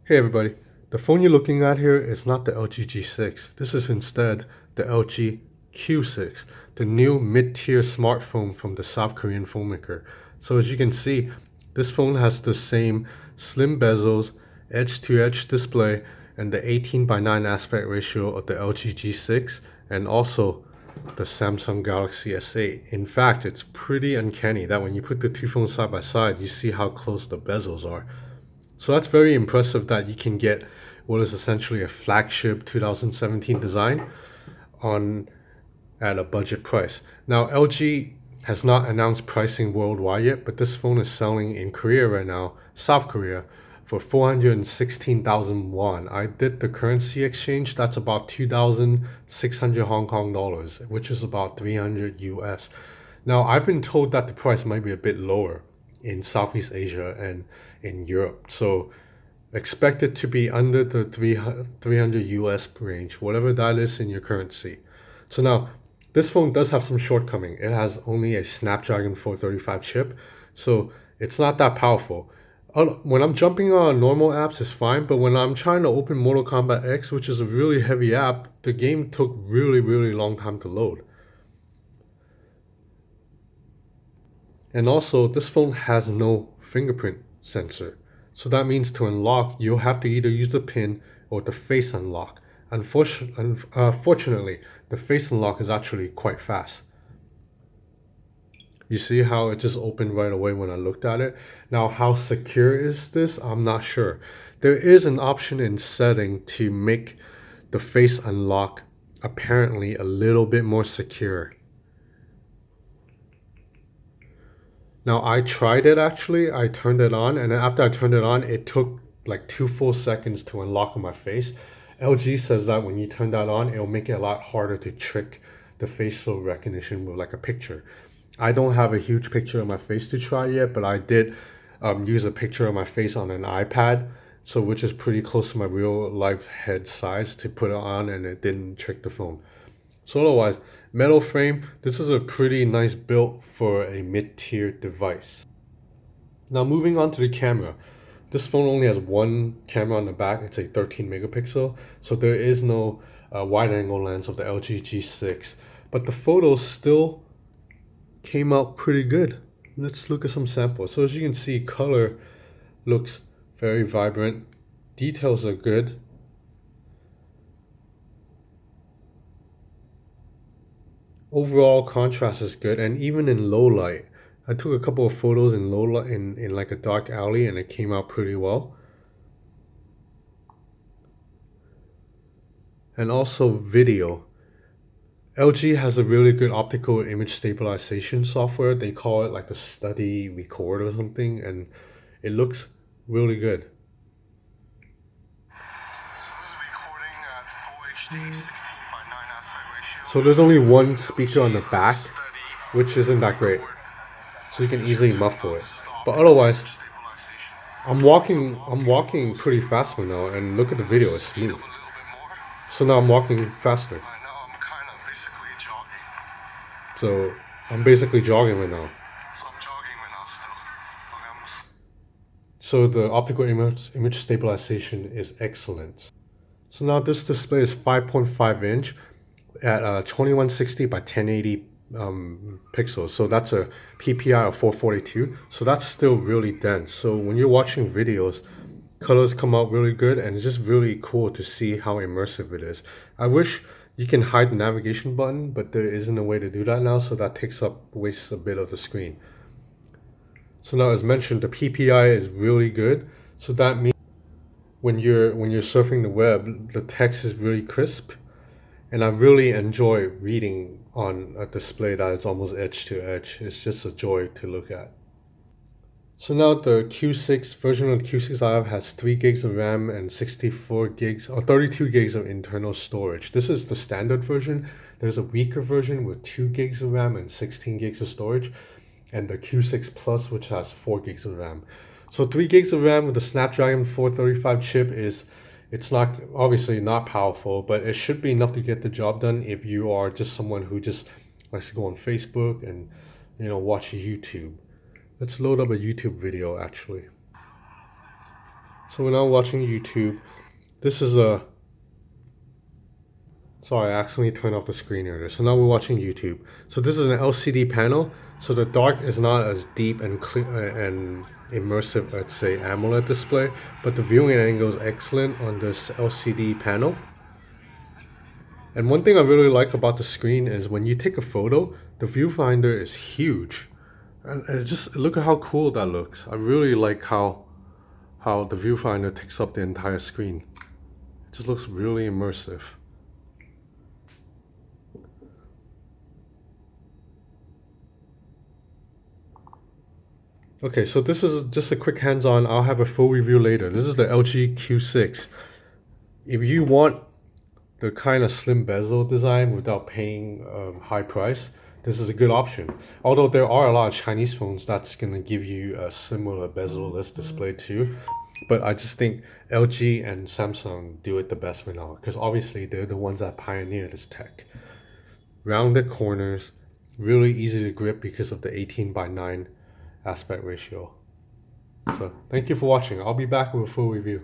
Hey everybody, the phone you're looking at here is not the LG G6. This is instead the LG Q6, the new mid-tier smartphone from the South Korean phone maker. So as you can see, this phone has the same slim bezels, edge-to-edge display, and the 18:9 aspect ratio of the LG G6, and also the Samsung Galaxy S8. In fact, it's pretty uncanny that when you put the two phones side by side, you see how close the bezels are. So that's very impressive that you can get what is essentially a flagship 2017 design on at a budget price. Now, LG has not announced pricing worldwide yet, but this phone is selling in Korea right now, South Korea, for 416,000 won. I did the currency exchange. That's about 2,600 Hong Kong dollars, which is about 300 US. Now, I've been told that the price might be a bit lower in Southeast Asia and in Europe. So expect it to be under the 300 US range, whatever that is in your currency. So now, this phone does have some shortcoming. It has only a Snapdragon 435 chip, so it's not that powerful. When I'm jumping on normal apps, it's fine, but when I'm trying to open Mortal Kombat X, which is a really heavy app, the game took really long time to load. And also, this phone has no fingerprint sensor. So that means to unlock, you'll have to either use the pin or the face unlock. Unfortunately, the face unlock is actually quite fast. You see how it just opened right away when I looked at it? Now, how secure is this? I'm not sure. There is an option in setting to make the face unlock apparently a little bit more secure. Now I tried it actually. I turned it on, and then after I turned it on, it took like 2 full seconds to unlock on my face. LG says that when you turn that on, it'll make it a lot harder to trick the facial recognition with like a picture. I don't have a huge picture of my face to try yet, but I did use a picture of my face on an iPad, so which is pretty close to my real life head size to put it on, and it didn't trick the phone. So otherwise, metal frame, this is a pretty nice build for a mid-tier device. Now moving on to the camera. This phone only has one camera on the back. It's a 13 megapixel. So there is no wide angle lens of the LG G6. But the photos still came out pretty good. Let's look at some samples. So as you can see, color looks very vibrant. Details are good. Overall contrast is good, and even in low light, I took a couple of photos in low light in like a dark alley, and it came out pretty well. And also video. LG has a really good optical image stabilization software. They call it like the study record or something, and it looks really good. So there's only one speaker on the back, which isn't that great. So you can easily muffle it. But otherwise, I'm walking pretty fast right now, and look at the video, it's smooth. So now I'm walking faster. So I'm basically jogging right now. So the optical image stabilization is excellent. So now this display is 5.5 inch at 2160 by 1080 pixels. So that's a PPI of 442. So that's still really dense. So when you're watching videos, colors come out really good, and it's just really cool to see how immersive it is. I wish you can hide the navigation button, but there isn't a way to do that now, so that wastes a bit of the screen. So now, as mentioned, the PPI is really good. So that means when you're surfing the web, the text is really crisp, and I really enjoy reading on a display that is almost edge to edge. It's just a joy to look at. So now the Q6 version of the Q6 I have has 3 gigs of RAM and 64 gigs or 32 gigs of internal storage. This is the standard version. There's a weaker version with 2 gigs of RAM and 16 gigs of storage, and the Q6 Plus, which has 4 gigs of RAM. So 3 gigs of RAM with the Snapdragon 435 chip it's not obviously not powerful, but it should be enough to get the job done if you are just someone who just likes to go on Facebook and watch YouTube. Let's load up a YouTube video actually. So we're now watching YouTube. This is a... Sorry, I accidentally turned off the screen earlier. So now we're watching YouTube. So this is an LCD panel. So the dark is not as deep and clear and immersive, let's say, AMOLED display, but the viewing angle is excellent on this LCD panel. And one thing I really like about the screen is when you take a photo, the viewfinder is huge. And just look at how cool that looks. I really like how the viewfinder takes up the entire screen. It just looks really immersive. Okay, so this is just a quick hands-on. I'll have a full review later. This is the LG Q6. If you want the kind of slim bezel design without paying a high price, this is a good option. Although there are a lot of Chinese phones that's going to give you a similar bezel-less display too. But I just think LG and Samsung do it the best right now because obviously they're the ones that pioneered this tech. Rounded corners, really easy to grip because of the 18:9 aspect ratio. So thank you for watching. I'll be back with a full review.